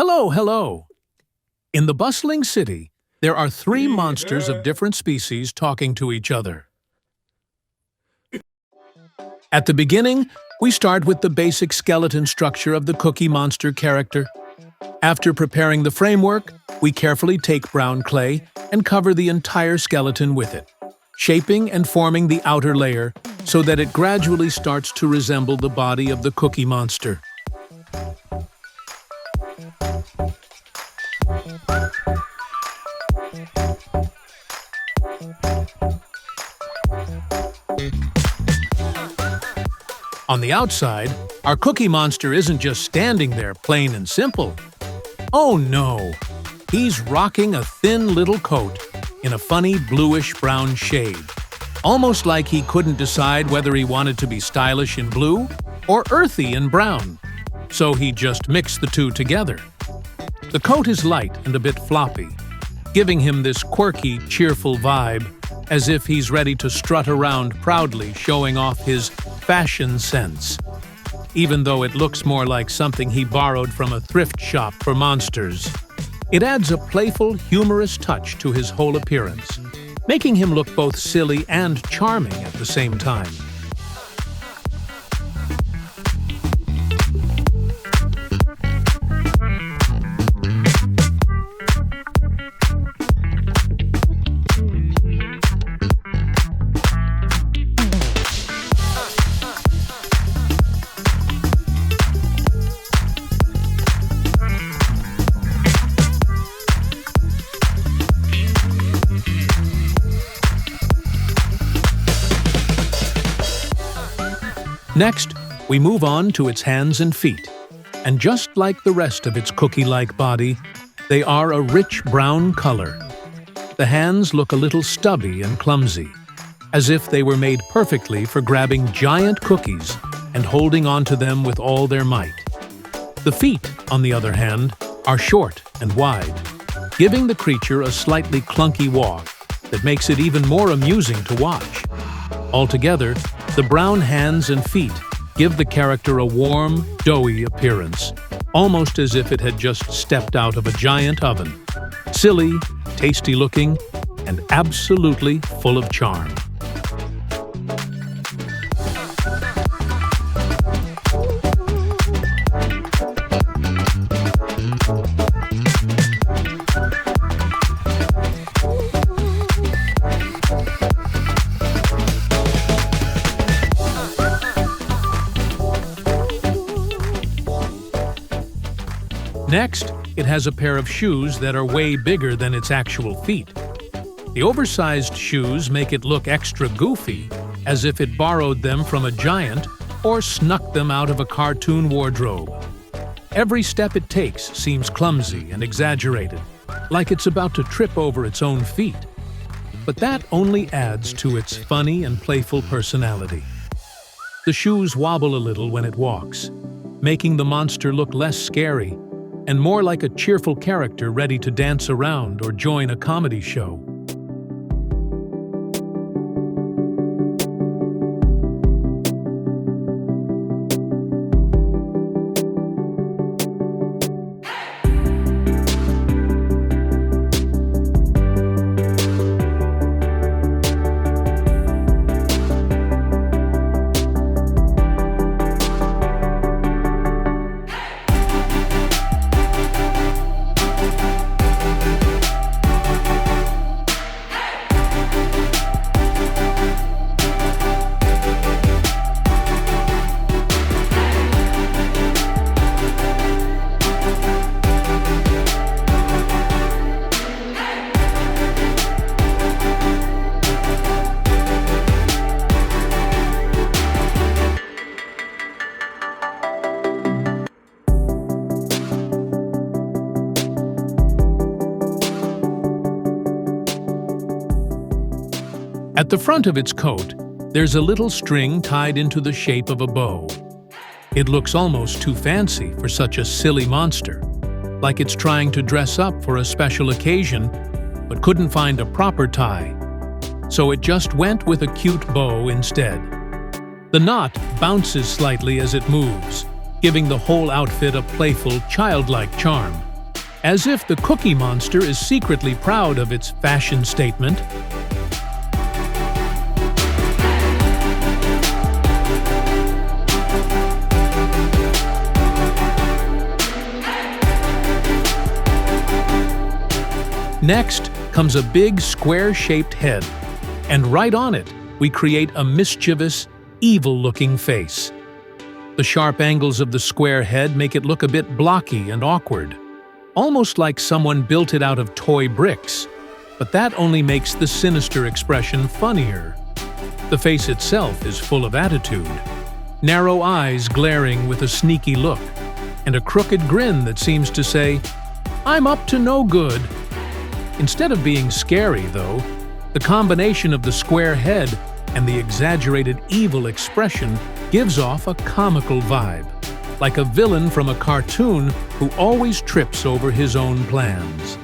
Hello, hello! In the bustling city, there are three monsters of different species talking to each other. At the beginning, we start with the basic skeleton structure of the Cookie Monster character. After preparing the framework, we carefully take brown clay and cover the entire skeleton with it, shaping and forming the outer layer so that it gradually starts to resemble the body of the Cookie Monster. On the outside, our Cookie Monster isn't just standing there plain and simple. Oh no! He's rocking a thin little coat in a funny bluish-brown shade, almost like he couldn't decide whether he wanted to be stylish in blue or earthy in brown, so he just mixed the two together. The coat is light and a bit floppy, giving him this quirky, cheerful vibe, as if he's ready to strut around proudly showing off his fashion sense, even though it looks more like something he borrowed from a thrift shop for monsters. It adds a playful, humorous touch to his whole appearance, making him look both silly and charming at the same time. Next, we move on to its hands and feet, and just like the rest of its cookie-like body, they are a rich brown color. The hands look a little stubby and clumsy, as if they were made perfectly for grabbing giant cookies and holding onto them with all their might. The feet, on the other hand, are short and wide, giving the creature a slightly clunky walk that makes it even more amusing to watch. Altogether, the brown hands and feet give the character a warm, doughy appearance, almost as if it had just stepped out of a giant oven. Silly, tasty-looking, and absolutely full of charm. Next, it has a pair of shoes that are way bigger than its actual feet. The oversized shoes make it look extra goofy, as if it borrowed them from a giant or snuck them out of a cartoon wardrobe. Every step it takes seems clumsy and exaggerated, like it's about to trip over its own feet. But that only adds to its funny and playful personality. The shoes wobble a little when it walks, making the monster look less scary and more like a cheerful character ready to dance around or join a comedy show. At the front of its coat, there's a little string tied into the shape of a bow. It looks almost too fancy for such a silly monster, like it's trying to dress up for a special occasion, but couldn't find a proper tie. So it just went with a cute bow instead. The knot bounces slightly as it moves, giving the whole outfit a playful, childlike charm. as if the Cookie Monster is secretly proud of its fashion statement. Next comes a big square-shaped head, and right on it, we create a mischievous, evil-looking face. The sharp angles of the square head make it look a bit blocky and awkward, almost like someone built it out of toy bricks, but that only makes the sinister expression funnier. The face itself is full of attitude, narrow eyes glaring with a sneaky look, and a crooked grin that seems to say, "I'm up to no good." Instead of being scary, though, the combination of the square head and the exaggerated evil expression gives off a comical vibe, like a villain from a cartoon who always trips over his own plans.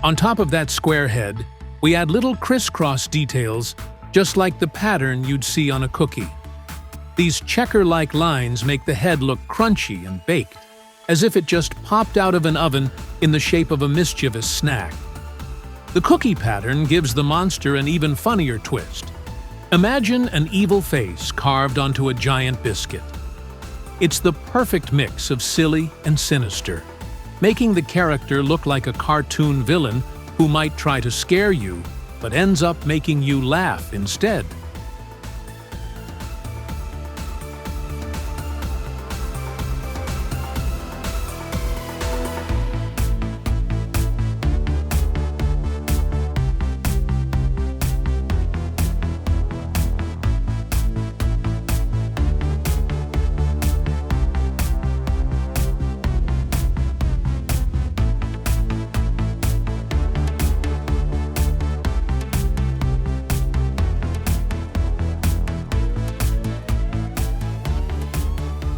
On top of that square head, we add little crisscross details, just like the pattern you'd see on a cookie. These checker-like lines make the head look crunchy and baked, as if it just popped out of an oven in the shape of a mischievous snack. The cookie pattern gives the monster an even funnier twist. Imagine an evil face carved onto a giant biscuit. It's the perfect mix of silly and sinister, making the character look like a cartoon villain who might try to scare you, but ends up making you laugh instead.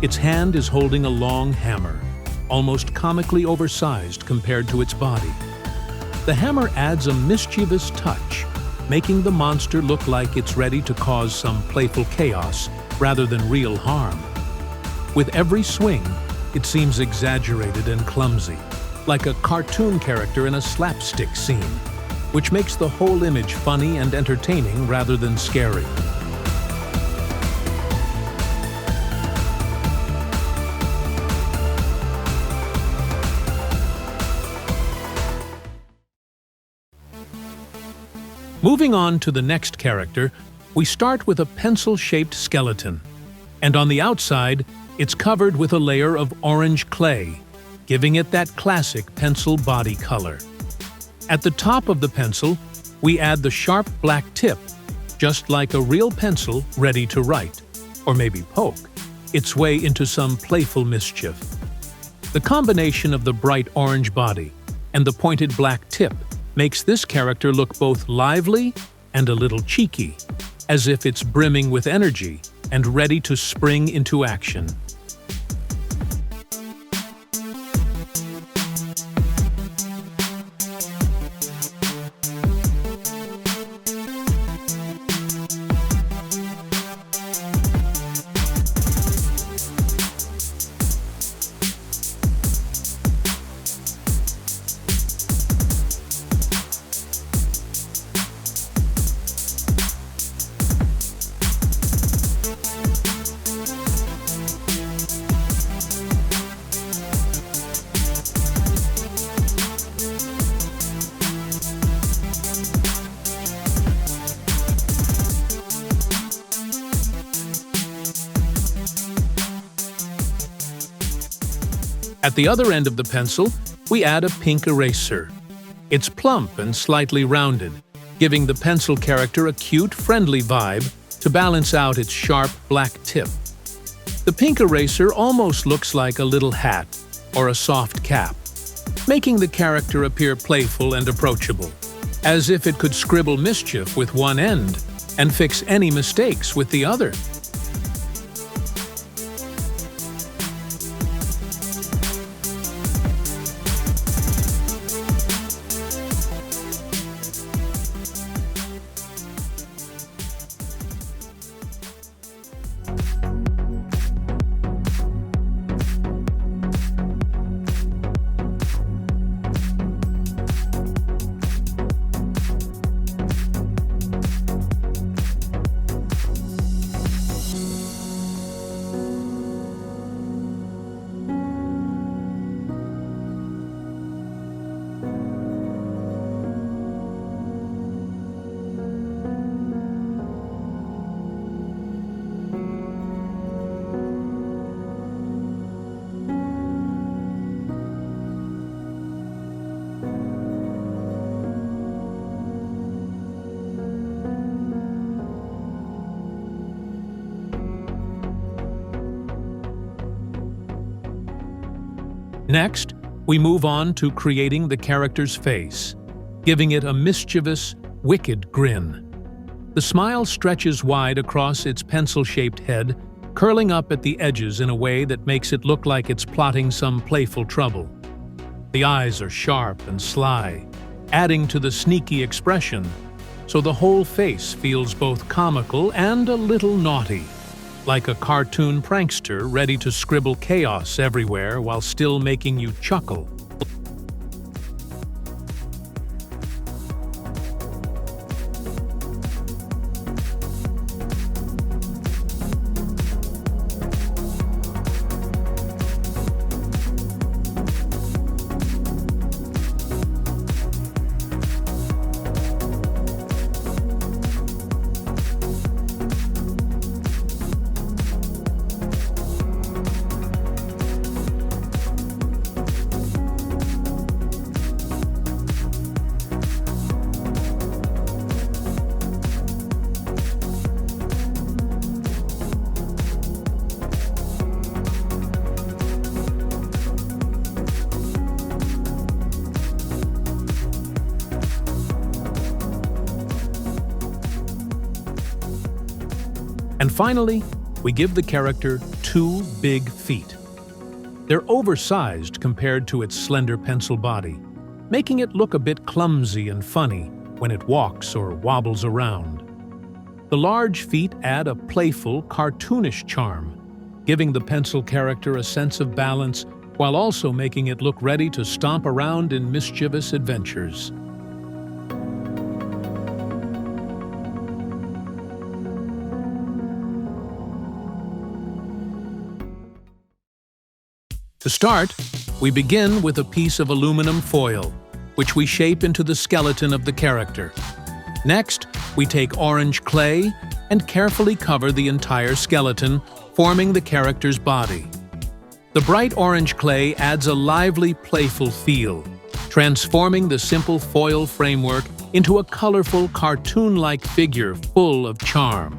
Its hand is holding a long hammer, almost comically oversized compared to its body. The hammer adds a mischievous touch, making the monster look like it's ready to cause some playful chaos rather than real harm. With every swing, it seems exaggerated and clumsy, like a cartoon character in a slapstick scene, which makes the whole image funny and entertaining rather than scary. Moving on to the next character, we start with a pencil-shaped skeleton, and on the outside, it's covered with a layer of orange clay, giving it that classic pencil body color. At the top of the pencil, we add the sharp black tip, just like a real pencil ready to write, or maybe poke, its way into some playful mischief. The combination of the bright orange body and the pointed black tip makes this character look both lively and a little cheeky, as if it's brimming with energy and ready to spring into action. At the other end of the pencil, we add a pink eraser. It's plump and slightly rounded, giving the pencil character a cute, friendly vibe to balance out its sharp black tip. The pink eraser almost looks like a little hat or a soft cap, making the character appear playful and approachable, as if it could scribble mischief with one end and fix any mistakes with the other. Next, we move on to creating the character's face, giving it a mischievous, wicked grin. The smile stretches wide across its pencil-shaped head, curling up at the edges in a way that makes it look like it's plotting some playful trouble. The eyes are sharp and sly, adding to the sneaky expression, so the whole face feels both comical and a little naughty, like a cartoon prankster ready to scribble chaos everywhere while still making you chuckle. And finally, we give the character 2 big feet. They're oversized compared to its slender pencil body, making it look a bit clumsy and funny when it walks or wobbles around. The large feet add a playful, cartoonish charm, giving the pencil character a sense of balance while also making it look ready to stomp around in mischievous adventures. To start, we begin with a piece of aluminum foil, which we shape into the skeleton of the character. Next, we take orange clay and carefully cover the entire skeleton, forming the character's body. The bright orange clay adds a lively, playful feel, transforming the simple foil framework into a colorful, cartoon-like figure full of charm.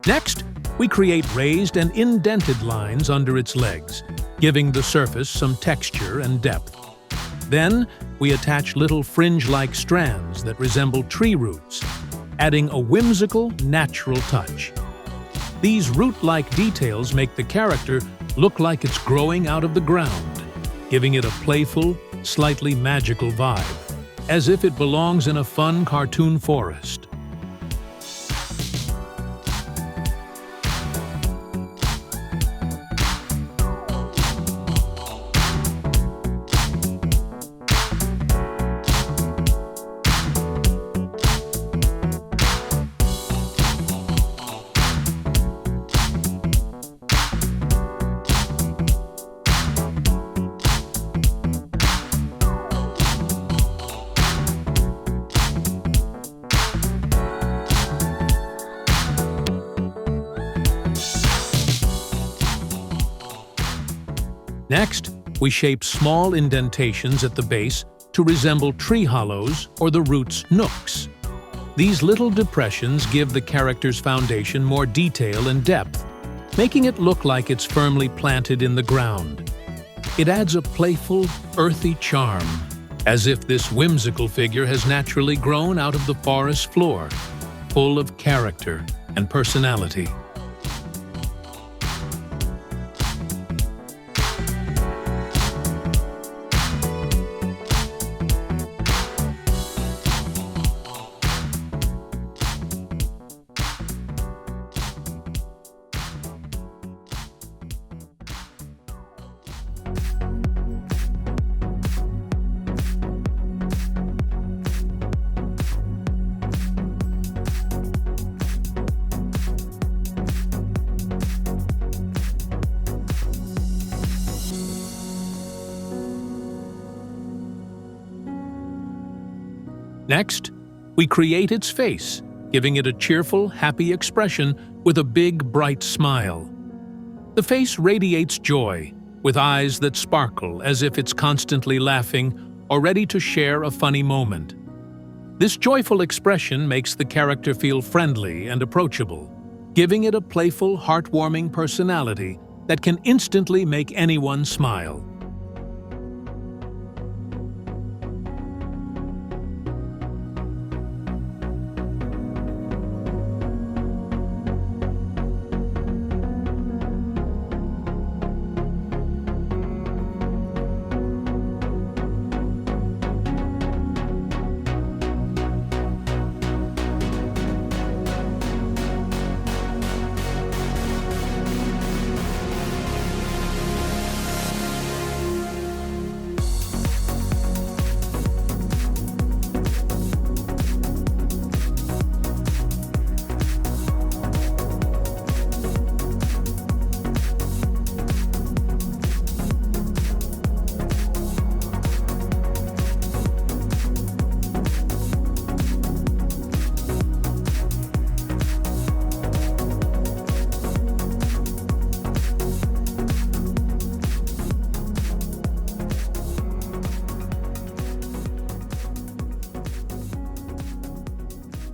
Next, we create raised and indented lines under its legs, giving the surface some texture and depth. Then, we attach little fringe-like strands that resemble tree roots, adding a whimsical, natural touch. These root-like details make the character look like it's growing out of the ground, giving it a playful, slightly magical vibe, as if it belongs in a fun cartoon forest. Next, we shape small indentations at the base to resemble tree hollows or the root's nooks. These little depressions give the character's foundation more detail and depth, making it look like it's firmly planted in the ground. It adds a playful, earthy charm, as if this whimsical figure has naturally grown out of the forest floor, full of character and personality. Next, we create its face, giving it a cheerful, happy expression with a big, bright smile. The face radiates joy, with eyes that sparkle as if it's constantly laughing or ready to share a funny moment. This joyful expression makes the character feel friendly and approachable, giving it a playful, heartwarming personality that can instantly make anyone smile.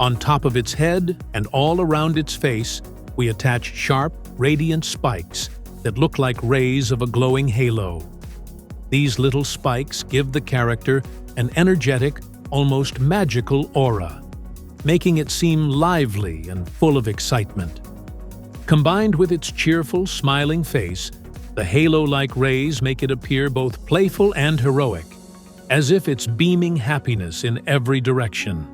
On top of its head and all around its face, we attach sharp, radiant spikes that look like rays of a glowing halo. These little spikes give the character an energetic, almost magical aura, making it seem lively and full of excitement. Combined with its cheerful, smiling face, the halo-like rays make it appear both playful and heroic, as if it's beaming happiness in every direction.